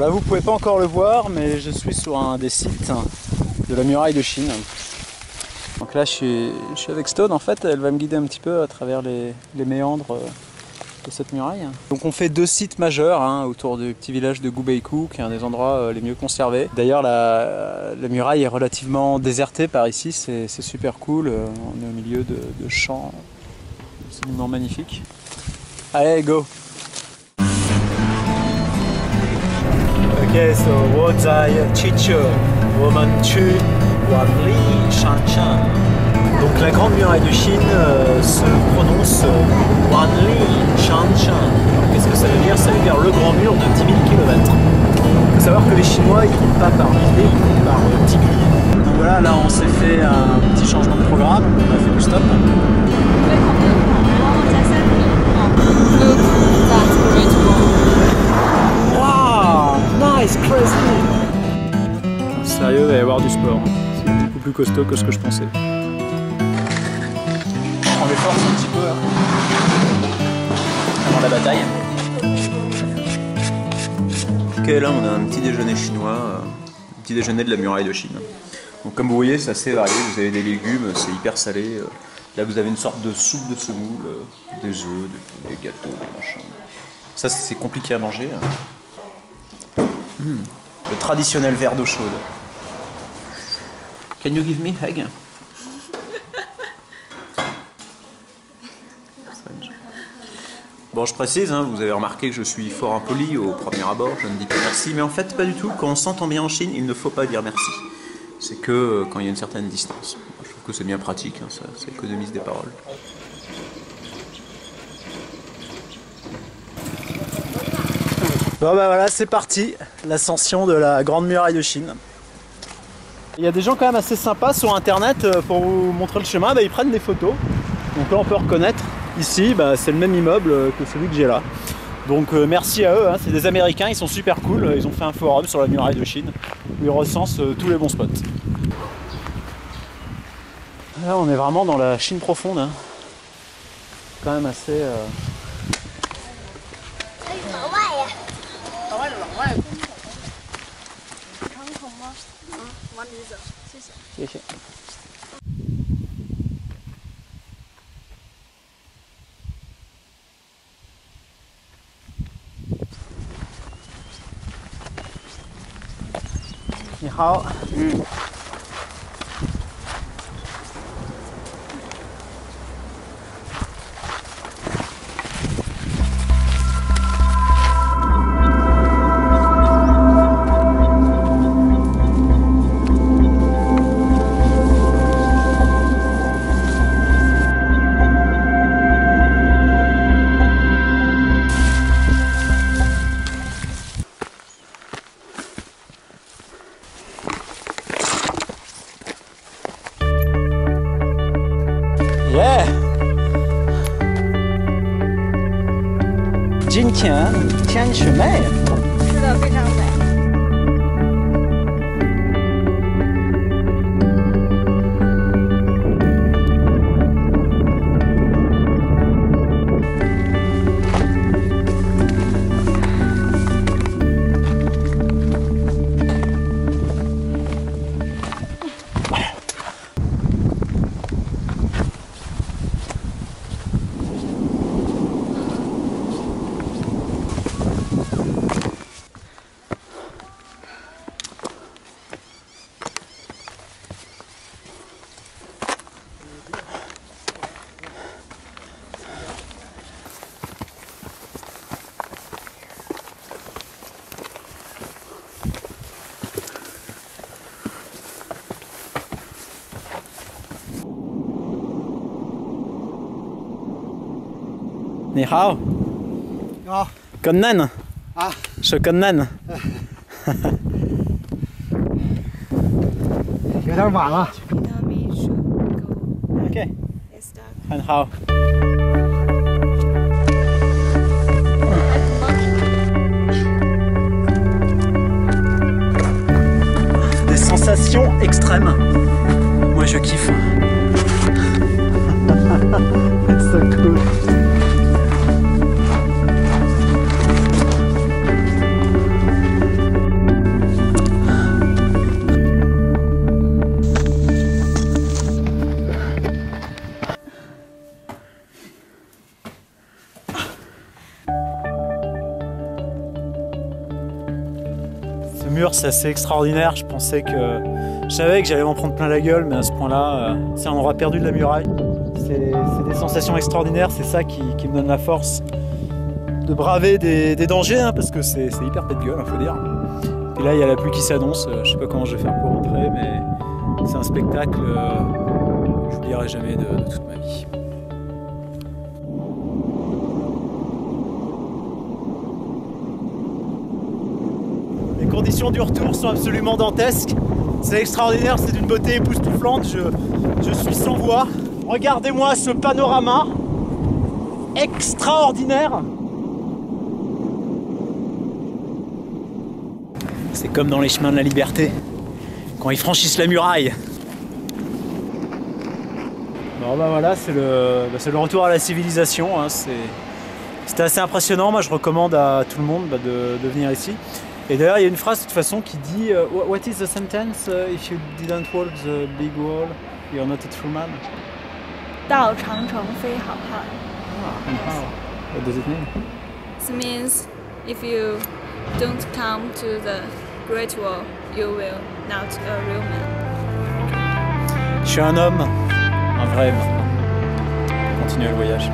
là vous pouvez pas encore le voir, mais je suis sur un des sites de la muraille de Chine. Donc là je suis avec Stone, en fait elle va me guider un petit peu à travers les méandres de cette muraille. Donc on fait 2 sites majeurs autour du petit village de Gubeikou, qui est un des endroits les mieux conservés. D'ailleurs la muraille est relativement désertée par ici, c'est super cool, on est au milieu de champs absolument magnifiques. Allez, go! Ok, so 我在Chiche, 我们去Wanli Shanshan. Donc la grande muraille de Chine se prononce Wanli Shanshan. Qu'est-ce que ça veut dire? Ça veut dire le grand mur de 10 000 km. Il faut savoir que les Chinois ils comptent pas par milliers, ils comptent par tigres. Donc voilà, là on s'est fait un petit changement de programme, on a fait du stop. Nice, crazy! Sérieux, il va y avoir du sport. C'est beaucoup plus costaud que ce que je pensais. On les force un petit peu avant la bataille. Ok, là on a un petit déjeuner chinois, un petit déjeuner de la muraille de Chine. Donc comme vous voyez, c'est assez varié. Vous avez des légumes, c'est hyper salé. Là vous avez une sorte de soupe de semoule, des œufs, des gâteaux, des machins. Ça c'est compliqué à manger. Le traditionnel verre d'eau chaude. Can you give me a hug? Bon, je précise, vous avez remarqué que je suis fort impoli au premier abord, je ne dis pas merci, mais en fait pas du tout. Quand on s'entend bien en Chine, il ne faut pas dire merci. C'est que quand il y a une certaine distance. Je trouve que c'est bien pratique, ça économise des paroles. Bon bah voilà, c'est parti, l'ascension de la grande muraille de Chine. Il y a des gens quand même assez sympas sur internet pour vous montrer le chemin, ils prennent des photos. Donc là on peut reconnaître, ici c'est le même immeuble que celui que j'ai là. Donc merci à eux, c'est des Américains, ils sont super cool, ils ont fait un forum sur la muraille de Chine où ils recensent tous les bons spots. Là on est vraiment dans la Chine profonde, quand même assez... Ni hao. Yeah! 今天天气美。是的，非常美。你好，你好跟嫩啊，是跟嫩，有点晚了。 OK， 很好。Des sensations extrêmes. Moi je kiffe. It's so cool. mur, c'est assez extraordinaire. Je savais que j'allais m'en prendre plein la gueule, mais à ce point-là, c'est un endroit perdu de la muraille. C'est des sensations extraordinaires, c'est ça qui me donne la force de braver des dangers, hein, parce que c'est hyper pète gueule, faut dire. Et là, il y a la pluie qui s'annonce. Je sais pas comment je vais faire pour rentrer, mais c'est un spectacle que j'oublierai jamais de toute ma vie. Les conditions du retour sont absolument dantesques. C'est extraordinaire, c'est d'une beauté époustouflante. Je suis sans voix. Regardez-moi ce panorama extraordinaire. C'est comme dans les chemins de la liberté, quand ils franchissent la muraille. Bon bah voilà, c'est le retour à la civilisation, hein. C'était assez impressionnant. Moi je recommande à tout le monde de venir ici. Et d'ailleurs il y a une phrase de toute façon qui dit What is the sentence if you didn't walk the big wall, you're not a true man? 到长城非好汉。 What does it mean? This means if you don't come to the Great Wall, you will not a real man. Je suis un homme, un vrai homme. Continuez le voyage.